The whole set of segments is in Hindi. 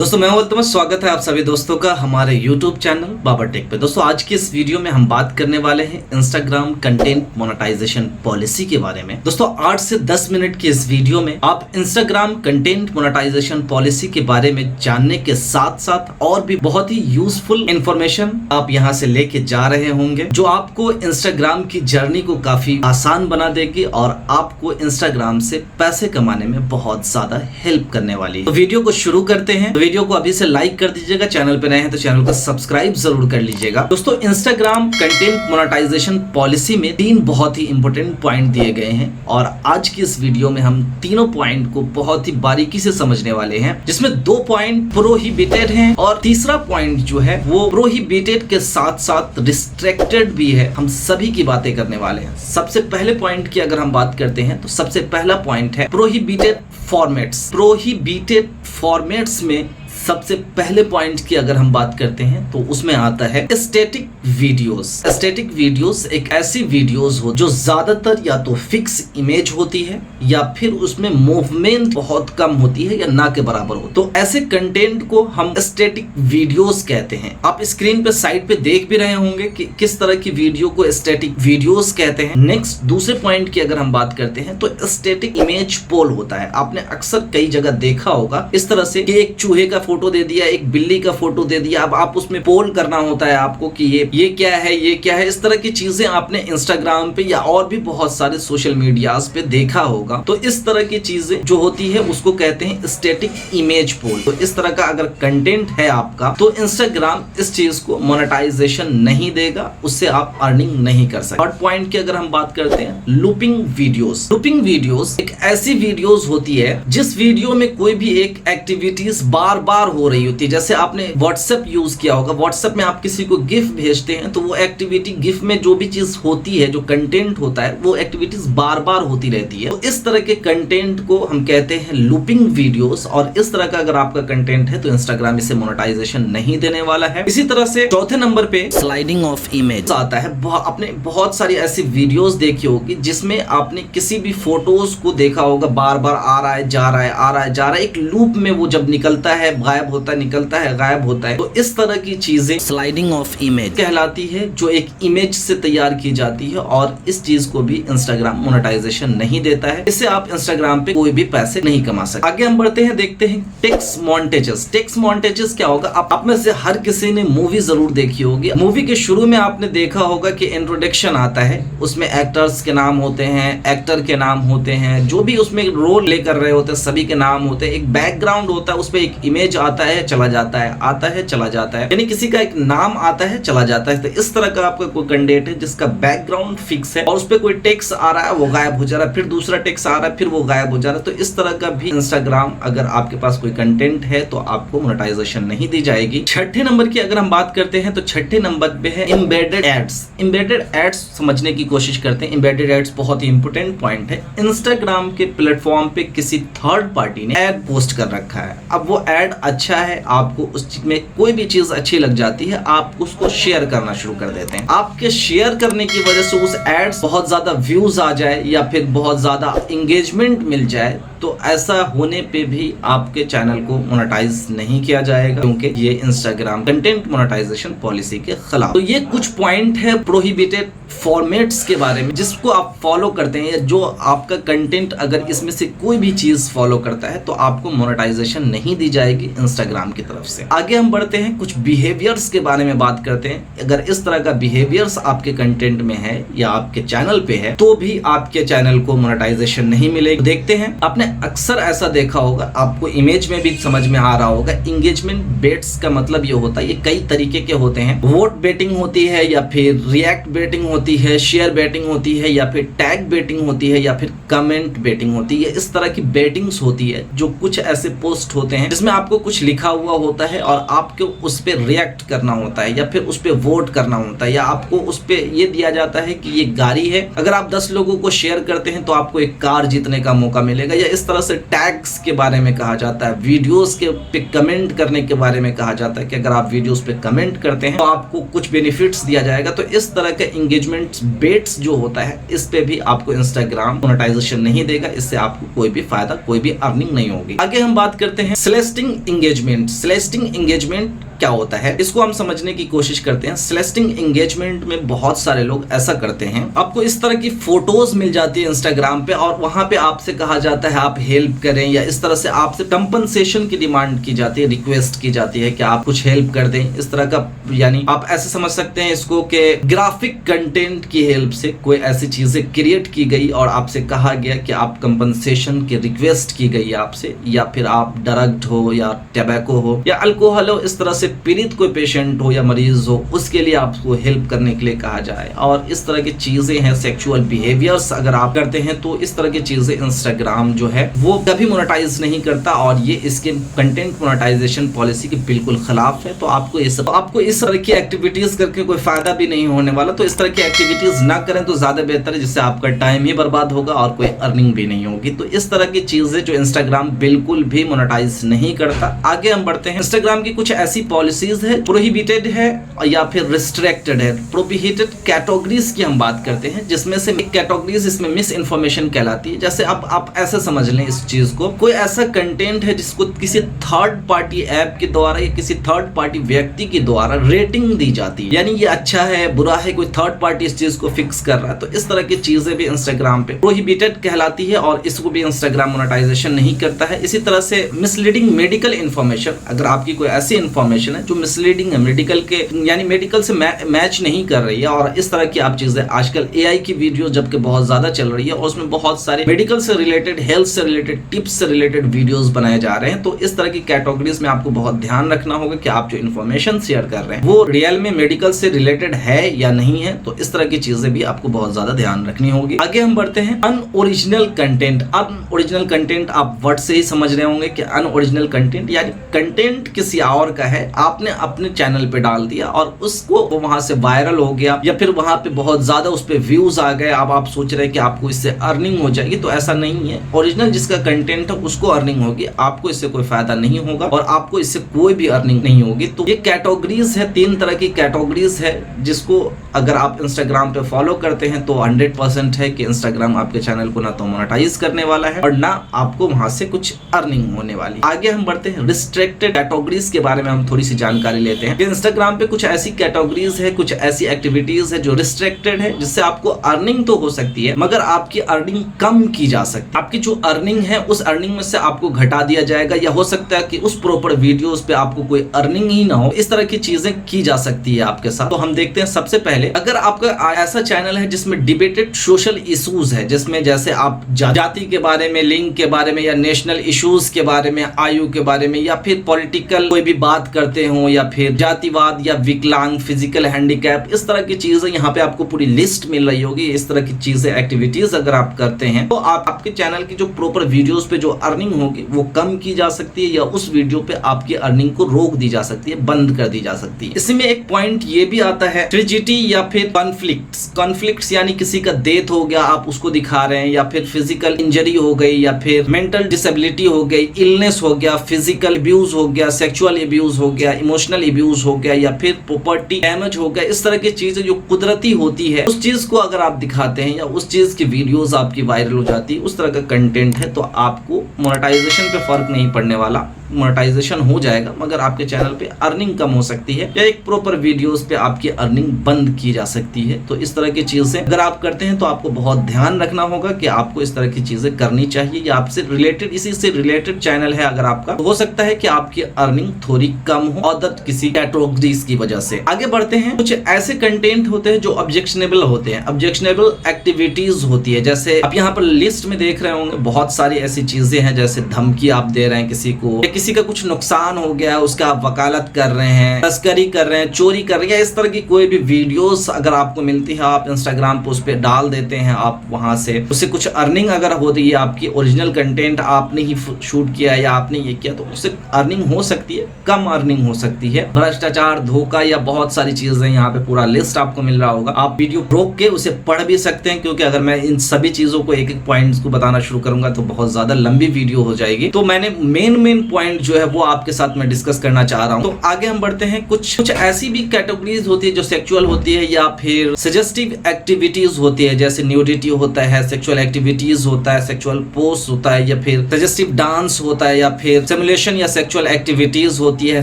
दोस्तों मैं उत्तम, स्वागत है आप सभी दोस्तों का हमारे YouTube चैनल बाबा टेक पे। दोस्तों आज की इस वीडियो में हम बात करने वाले हैं इंस्टाग्राम कंटेंट मोनेटाइजेशन पॉलिसी के बारे में। दोस्तों 8 से 10 मिनट की इस वीडियो में आप इंस्टाग्राम कंटेंट मोनेटाइजेशन पॉलिसी के बारे में जानने के साथ साथ और भी बहुत ही यूजफुल इंफॉर्मेशन आप यहाँ से लेके जा रहे होंगे, जो आपको इंस्टाग्राम की जर्नी को काफी आसान बना देगी और आपको इंस्टाग्राम से पैसे कमाने में बहुत ज्यादा हेल्प करने वाली है। तो वीडियो को शुरू करते हैं। वीडियो को अभी से लाइक कर दीजिएगा, चैनल पे नए हैं तो चैनल को सब्सक्राइब जरूर कर लीजिएगा। दोस्तों इंस्टाग्राम कंटेंट मोनेटाइजेशन पॉलिसी में 3 बहुत ही इंपॉर्टेंट पॉइंट दिए गए हैं और आज की इस वीडियो में हम तीनों पॉइंट को बहुत ही बारीकी से समझने वाले हैं, जिसमें 2 पॉइंट प्रोहिबिटेड हैं और तीसरा पॉइंट जो है वो प्रोहिबिटेड के साथ साथ रिस्ट्रिक्टेड भी है। हम सभी की बातें करने वाले हैं। सबसे पहले पॉइंट की अगर हम बात करते हैं तो सबसे पहला पॉइंट है प्रोहिबिटेड फॉर्मेट्स। प्रोहिबिटेड फॉर्मेट्स में सबसे पहले पॉइंट की अगर हम बात करते हैं तो उसमें आता है स्टैटिक वीडियोस। स्टैटिक वीडियोस एक ऐसी वीडियोस हो जो ज्यादातर या तो फिक्स इमेज होती है या फिर उसमें मूवमेंट बहुत कम होती है या ना के बराबर हो, तो ऐसे कंटेंट को हम स्टैटिक वीडियोस कहते हैं। आप स्क्रीन पे साइड पे देख भी रहे होंगे कि किस तरह की वीडियो को स्टैटिक वीडियोस कहते हैं। नेक्स्ट दूसरे पॉइंट की अगर हम बात करते हैं तो स्टैटिक इमेज पोल होता है। आपने अक्सर कई जगह देखा होगा इस तरह से कि एक चूहे का फोटो दे दिया, एक बिल्ली का फोटो दे दिया, अब आप उसमें पोल करना होता है आपको कि ये क्या है, ये क्या है। इस तरह की चीजें आपने इंस्टाग्राम पे या और भी बहुत सारे सोशल मीडियाज पे देखा होगा। तो इस तरह की चीजें जो होती है उसको कहते हैं स्टैटिक इमेज पोल। तो इस तरह का अगर कंटेंट है आपका तो इंस्टाग्राम इस चीज को मोनेटाइजेशन नहीं देगा, उससे आप अर्निंग नहीं कर सकते। थर्ड पॉइंट की अगर हम बात करते हैं लूपिंग वीडियोस। लूपिंग वीडियोस एक ऐसी वीडियोस होती है जिस वीडियो में कोई भी एक एक्टिविटीज बार बार हो रही होती है। जैसे आपने व्हाट्सएप यूज किया होगा, व्हाट्सएप में आप किसी को गिफ्ट भेजते हैं तो वो एक्टिविटी गिफ्ट में जो भी चीज होती है, जो कंटेंट होता है, वो एक्टिविटीज बार बार होती रहती है। तो इस तरह के कंटेंट को हम कहते हैं लूपिंग वीडियोस और इस तरह का अगर आपका कंटेंट है तो इंस्टाग्राम इसे मोनेटाइजेशन नहीं देने वाला है। इसी तरह से चौथे नंबर पे स्लाइडिंग ऑफ इमेज आता है। आपने बहुत सारी ऐसी वीडियोस देखी होगी जिसमें आपने किसी भी फोटोज को देखा होगा, बार बार आ रहा है, जा रहा है, आ रहा है, जा रहा है, एक लूप में वो जब निकलता है, गायब होता है, निकलता है, गायब होता है। तो इस तरह की चीजें स्लाइडिंग ऑफ इमेज कहलाती है, जो एक इमेज से तैयार की जाती है और इस चीज को भी इंस्टाग्राम मोनेटाइजेशन नहीं देता है। इससे आप इंस्टाग्राम पे कोई भी पैसे नहीं कमा सकते। आगे हम बढ़ते हैं, देखते हैं टेक्स्ट मॉन्टेजेस। टेक्स्ट मॉन्टेजेस क्या होगा? आप में से हर किसी ने मूवी जरूर देखी होगी। मूवी के शुरू में आपने देखा होगा कि इंट्रोडक्शन आता है, उसमें एक्टर्स के नाम होते हैं, एक्टर के नाम होते हैं, जो भी उसमें रोल प्ले कर रहे होते हैं सभी के नाम होते हैं। एक बैकग्राउंड होता है, उस पर एक इमेज आता है, चला जाता है, आता है, चला जाता है, यानी किसी का एक नाम आता है, चला जाता है। तो इस तरह का आपका कोई कंटेंट है जिसका बैकग्राउंड फिक्स है और उस पर कोई टेक्स्ट आ रहा है, वो गायब हो जा रहा है, फिर दूसरा टेक्स्ट आ रहा है, फिर वो गायब हो जा रहा है। तो इस तरह का भी इंस्टाग्राम, अगर आपके पास कोई कंटेंट है तो आपको मोनेटाइजेशन नहीं दी जाएगी। छठे नंबर की अगर हम बात करते हैं तो छठे नंबर पे है एम्बेडेड एड्स। एम्बेडेड एड्स समझने की कोशिश करते हैं। एम्बेडेड एड्स बहुत ही इंपॉर्टेंट पॉइंट है। इंस्टाग्राम के प्लेटफॉर्म पे किसी थर्ड पार्टी ने एड पोस्ट कर रखा है। अब वो एड अच्छा है, आपको उस में कोई भी चीज अच्छी लग जाती है, आप उसको शेयर करना शुरू कर देते हैं। आपके शेयर करने की वजह से उस एड्स बहुत ज्यादा व्यूज आ जाए या फिर बहुत ज्यादा एंगेजमेंट मिल जाए, तो ऐसा होने पे भी आपके चैनल को मोनेटाइज नहीं किया जाएगा, क्योंकि ये इंस्टाग्राम कंटेंट मोनेटाइजेशन पॉलिसी के खिलाफ। तो ये कुछ पॉइंट है प्रोहिबिटेड फॉर्मेट्स के बारे में, जिसको आप फॉलो करते हैं या जो आपका कंटेंट अगर इसमें से कोई भी चीज फॉलो करता है तो आपको मोनेटाइजेशन नहीं दी जाएगी इंस्टाग्राम की तरफ से। आगे हम बढ़ते हैं, कुछ बिहेवियर्स के बारे में बात करते हैं। अगर इस तरह का बिहेवियर्स आपके कंटेंट में है या आपके चैनल पे है तो भी आपके चैनल को मोनेटाइजेशन नहीं मिलेगी। देखते हैं, आपने अक्सर ऐसा देखा होगा, आपको इमेज में भी समझ में आ रहा होगा, एंगेजमेंट बेट्स का मतलब ये होता है, ये कई तरीके के होते हैं। वोट बेटिंग होती है या फिर रिएक्ट बेटिंग होती है, शेयर बेटिंग होती है या फिर टैग बेटिंग होती है या फिर कमेंट बेटिंग होती है। इस तरह की बेटिंग्स होती है, जो कुछ ऐसे पोस्ट होते हैं जिसमें आपको कुछ लिखा हुआ होता है और आपको उस पर रिएक्ट करना होता है या फिर उस पर वोट करना होता है, या आपको उस पर ये दिया जाता है कि ये गाड़ी है, अगर आप 10 लोगों को शेयर करते हैं तो आपको एक कार जीतने का मौका मिलेगा, या इस इस तरह से टैग्स के बारे में कहा जाता है, वीडियोस के पे कमेंट करने के बारे में कहा जाता है कि अगर आप वीडियोस पे कमेंट करते हैं तो आपको कुछ बेनिफिट्स दिया जाएगा। तो इस तरह के एंगेजमेंट बेट्स जो होता है इस पे भी आपको इंस्टाग्राम मोनेटाइजेशन नहीं देगा, इससे आपको कोई भी फायदा, कोई भी अर्निंग नहीं होगी। आगे हम बात करते हैं सेलेस्टिंग एंगेजमेंट। सेलेस्टिंग एंगेजमेंट क्या होता है, इसको हम समझने की कोशिश करते हैं। सेलेस्टिंग एंगेजमेंट में बहुत सारे लोग ऐसा करते हैं, आपको इस तरह की फोटोज मिल जाती है इंस्टाग्राम पे और वहां पे आपसे कहा जाता है आप हेल्प करें, या इस तरह से आपसे कंपनसेशन की डिमांड की जाती है, रिक्वेस्ट की जाती है कि आप कुछ हेल्प कर दें। इस तरह का, यानी आप ऐसे समझ सकते हैं इसको कि ग्राफिक कंटेंट की हेल्प से कोई ऐसी चीजें क्रिएट की गई और आपसे कहा गया कि आप कंपनसेशन की रिक्वेस्ट की गई आपसे, या फिर आप ड्रग्ड हो या टैबैको हो या अल्कोहल हो, इस तरह से पीड़ित कोई पेशेंट हो या मरीज हो, उसके लिए आपको हेल्प करने के लिए कहा जाए। और इस तरह की चीजें हैं, सेक्सुअल बिहेवियर्स अगर आप करते हैं तो इस तरह की चीजें इंस्टाग्राम जो है वो कभी मोनेटाइज नहीं करता और ये इसके कंटेंट मोनेटाइजेशन पॉलिसी के बिल्कुल खिलाफ है। तो आपको इस तरह की एक्टिविटीज करके कोई फायदा भी नहीं होने वाला। तो इस तरह की एक्टिविटीज ना करें तो ज्यादा बेहतर है, जिससे आपका टाइम ही बर्बाद होगा और कोई अर्निंग भी नहीं होगी। तो इस तरह की चीजें जो इंस्टाग्राम बिल्कुल भी मोनेटाइज नहीं करता। आगे हम बढ़ते हैं। इंस्टाग्राम की कुछ ऐसी पॉलिसीज है, प्रोहिबिटेड है या फिर रिस्ट्रिक्टेड है। प्रोहिबिटेड कैटेगरीज की हम बात करते हैं, जिसमें से एक कैटेगरीज इसमें मिस इन्फॉर्मेशन कहलाती है। जैसे अब आप ऐसे समझ लें इस चीज को, कोई ऐसा कंटेंट है जिसको किसी थर्ड पार्टी ऐप के द्वारा या किसी थर्ड पार्टी व्यक्ति के द्वारा रेटिंग दी जाती है, यानी ये अच्छा है बुरा है, कोई थर्ड पार्टी इस चीज को फिक्स कर रहा है। तो इस तरह की चीजें भी इंस्टाग्राम पे प्रोहिबिटेड कहलाती है और इसको भी इंस्टाग्राम मोनेटाइजेशन नहीं करता है। इसी तरह से मिसलीडिंग मेडिकल इन्फॉर्मेशन, अगर आपकी कोई ऐसी इन्फॉर्मेशन है जो मिसलीडिंग है, मेडिकल के यानी मेडिकल से मैच नहीं कर रही है, और इस तरह की आप चीजें आजकल एआई की वीडियो जबकि बहुत ज्यादा चल रही है और उसमें बहुत सारे मेडिकल से रिलेटेड, हेल्थ से रिलेटेड, टिप्स से रिलेटेड वीडियोस बनाए जा रहे हैं। तो इस तरह की कैटेगरीज में आपको बहुत ध्यान रखना होगा कि आप जो इन्फॉर्मेशन शेयर कर रहे हैं वो रियल में मेडिकल से रिलेटेड है या नहीं है। तो इस तरह की चीजें भी आपको बहुत ज्यादा ध्यान रखनी होगी। आगे हम बढ़ते हैं। Unoriginal content. अनओरिजिनल कंटेंट आप वर्ड से ही समझ रहे होंगे कि अनओरिजिनल कंटेंट यानी कंटेंट किसी और का है, आपने अपने चैनल पे डाल दिया और उसको वहां से वायरल हो गया या फिर वहां पे बहुत ज्यादा उस पे व्यूज आ गए। अब आप सोच रहे हैं कि आपको इससे अर्निंग हो जाएगी, तो ऐसा नहीं है। ओरिजिनल जिसका कंटेंट है उसको अर्निंग होगी, आपको इससे कोई फायदा नहीं होगा और आपको इससे कोई भी अर्निंग नहीं होगी। तो ये कैटेगरीज है, 3 तरह की कैटेगरीज है, जिसको अगर आप इंस्टाग्राम पे फॉलो करते हैं तो 100% है कि इंस्टाग्राम आपके चैनल को ना तो मोनेटाइज करने वाला है और ना आपको वहां से कुछ अर्निंग होने वाली। आगे हम बढ़ते हैं। रिस्ट्रिक्टेड कैटेगरीज के बारे में हम थोड़ी सी जानकारी लेते हैं। इंस्टाग्राम पे कुछ ऐसी कैटेगरीज है, कुछ ऐसी एक्टिविटीज है जो रिस्ट्रिक्टेड है, जिससे आपको अर्निंग तो हो सकती है मगर आपकी अर्निंग कम की जा सकती है। आपकी जो अर्निंग है उस अर्निंग में से आपको घटा दिया जाएगा, या हो सकता है कि उस प्रॉपर वीडियोस पे आपको कोई अर्निंग ही ना हो। इस तरह की चीजें की जा सकती है आपके साथ। तो हम देखते हैं। सबसे पहले, अगर आपका ऐसा चैनल है जिसमें डिबेटेड सोशल इश्यूज है, जिसमें जैसे आप जाति के बारे में, लिंग के बारे में या नेशनल इश्यूज के बारे में, आयु के बारे में या फिर पॉलिटिकल कोई भी बात करते हो, या फिर जातिवाद या विकलांग, फिजिकल हैंडीकैप, इस तरह की चीजें यहाँ पे आपको पूरी लिस्ट मिल रही होगी। इस तरह की चीजें, एक्टिविटीज अगर आप करते हैं तो आपके चैनल की जो प्रॉपर वीडियोस पे जो अर्निंग होगी वो कम की जा सकती है, या उस वीडियो पे आपकी अर्निंग को रोक दी जा सकती है, बंद कर दी जा सकती है। इसमें एक पॉइंट ये भी आता है ट्रेजेडी या फिर कॉन्फ्लिक्ट्स यानी किसी का डेथ हो गया, आप उसको दिखा रहे हैं, या फिर फिजिकल इंजरी हो गई, या फिर मेंटल डिसेबिलिटी हो गई, इलनेस हो गया, फिजिकल अब्यूज हो गया, सेक्सुअल अब्यूज हो गया, इमोशनल अब्यूज हो गया, या फिर प्रॉपर्टी डैमेज हो गया। इस तरह की चीजें जो कुदरती होती है उस चीज को अगर आप दिखाते हैं या उस चीज की वीडियोस आपकी वायरल हो जाती है, उस तरह का कंटेंट है, तो आपको मोनेटाइजेशन पे फर्क नहीं पड़ने वाला। मोनेटाइजेशन हो जाएगा मगर आपके चैनल पे अर्निंग कम हो सकती है, या एक प्रॉपर वीडियोस पे आपकी अर्निंग बंद की जा सकती है। तो इस तरह की चीजें अगर आप करते हैं तो आपको बहुत ध्यान रखना होगा कि आपको इस तरह की चीजें करनी चाहिए, या आपसे रिलेटेड, इसी से रिलेटेड चैनल है अगर आपका, तो हो सकता है कि आपकी अर्निंग थोड़ी कम हो अदर किसी कैटेगरीज की वजह से। आगे बढ़ते हैं। कुछ ऐसे कंटेंट होते हैं जो ऑब्जेक्शनेबल होते हैं, ऑब्जेक्शनेबल एक्टिविटीज होती है। जैसे आप यहाँ पर लिस्ट में देख रहे होंगे बहुत सारी ऐसी चीजें हैं, जैसे धमकी आप दे रहे हैं किसी को, किसी का कुछ नुकसान हो गया है, उसका आप वकालत कर रहे हैं, तस्करी कर रहे हैं, चोरी कर रहे हैं, इस तरह की कोई भी वीडियोस अगर आपको मिलती है, आप इंस्टाग्राम पे उस पर डाल देते हैं, आप वहां से उससे कुछ अर्निंग अगर होती है, आपकी ओरिजिनल कंटेंट आपने ही शूट किया या आपने ये किया, तो उससे अर्निंग हो सकती है, कम अर्निंग हो सकती है। भ्रष्टाचार, धोखा या बहुत सारी चीजें, यहाँ पे पूरा लिस्ट आपको मिल रहा होगा। आप वीडियो रोक के उसे पढ़ भी सकते हैं, क्योंकि अगर मैं इन सभी चीजों को एक एक पॉइंट्स को बताना शुरू करूंगा तो बहुत ज्यादा लंबी वीडियो हो जाएगी। तो मैंने मेन पॉइंट जो है वो आपके साथ मैं डिस्कस करना चाह रहा हूं। तो आगे हम बढ़ते हैं। कुछ ऐसी भी कैटेगरीज होती है जो सेक्सुअल होती है या फिर सजेस्टिव एक्टिविटीज होती है, जैसे न्यूडिटी होता है, सेक्सुअल एक्टिविटीज होता है, सेक्सुअल पोस्ट होता है, या फिर सजेस्टिव डांस होता है, या फिर सिमुलेशन या सेक्सुअल एक्टिविटीज होती है,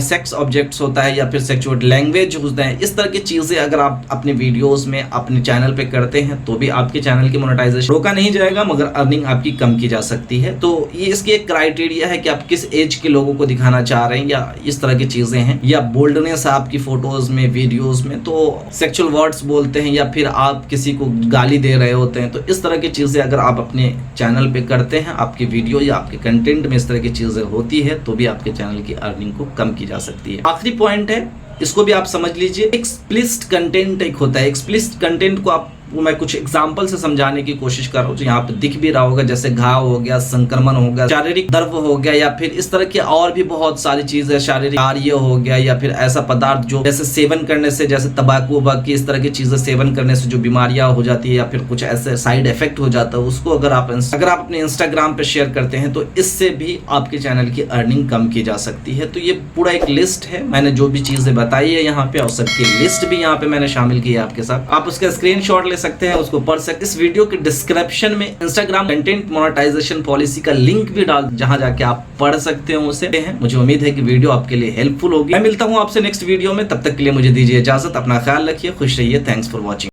सेक्स ऑब्जेक्ट्स होता है, या फिर सेक्सुअल लैंग्वेज होता है। इस तरह की चीजें अगर आप अपने वीडियोस में अपने चैनल पे करते हैं तो भी आपके चैनल की मोनेटाइजेशन रोका नहीं जाएगा, मगर अर्निंग आपकी कम की जा सकती है। तो ये इसकी एक क्राइटेरिया है कि आप किस एज के लोगों को दिखाना चाह रहे हैं, या इस तरह की चीजें हैं, या बोल्डनेस आपकी फोटोज में, वीडियोस में, तो सेक्सुअल वर्ड्स बोलते हैं, या फिर आप किसी को गाली दे रहे होते हैं। तो इस तरह की चीजें अगर आप अपने चैनल पे करते हैं, आपकी वीडियो या आपके कंटेंट में इस तरह की चीजें होती है, तो भी आपके चैनल की अर्निंग को कम की जा सकती है। आखिरी पॉइंट है, इसको भी आप समझ लीजिए, एक्सप्लिसिट कंटेंट एक होता है। एक्सप्लिसिट कंटेंट को वो मैं कुछ एग्जांपल से समझाने की कोशिश कर रहा हूँ, जो यहाँ पे दिख भी रहा होगा, जैसे घाव हो गया, संक्रमण हो गया, शारीरिक दर्द हो गया, या फिर इस तरह की और भी बहुत सारी चीजें, शारीरिक कार्य हो गया, या फिर ऐसा पदार्थ जो जैसे सेवन करने से, जैसे तंबाकू बाकी इस तरह की चीजें सेवन करने से जो बीमारियां हो जाती है, या फिर कुछ ऐसे साइड इफेक्ट हो जाता है, उसको अगर आप अपने इंस्टाग्राम पे शेयर करते हैं तो इससे भी आपके चैनल की अर्निंग कम की जा सकती है। तो ये पूरा एक लिस्ट है, मैंने जो भी चीजें बताई है यहाँ पे, और सबकी लिस्ट भी यहाँ पे मैंने शामिल की है आपके साथ। आप उसका स्क्रीनशॉट सकते हैं, उसको पढ़ सकते। इस वीडियो के डिस्क्रिप्शन में इंस्टाग्राम कंटेंट मोनेटाइजेशन पॉलिसी का लिंक भी डाल, जहां जाके आप पढ़ सकते हो उसे। मुझे उम्मीद है कि वीडियो आपके लिए हेल्पफुल होगी। मैं मिलता हूं आपसे नेक्स्ट वीडियो में, तब तक के लिए मुझे दीजिए इजाजत। अपना ख्याल रखिए, खुश रहिए। Thanks for watching.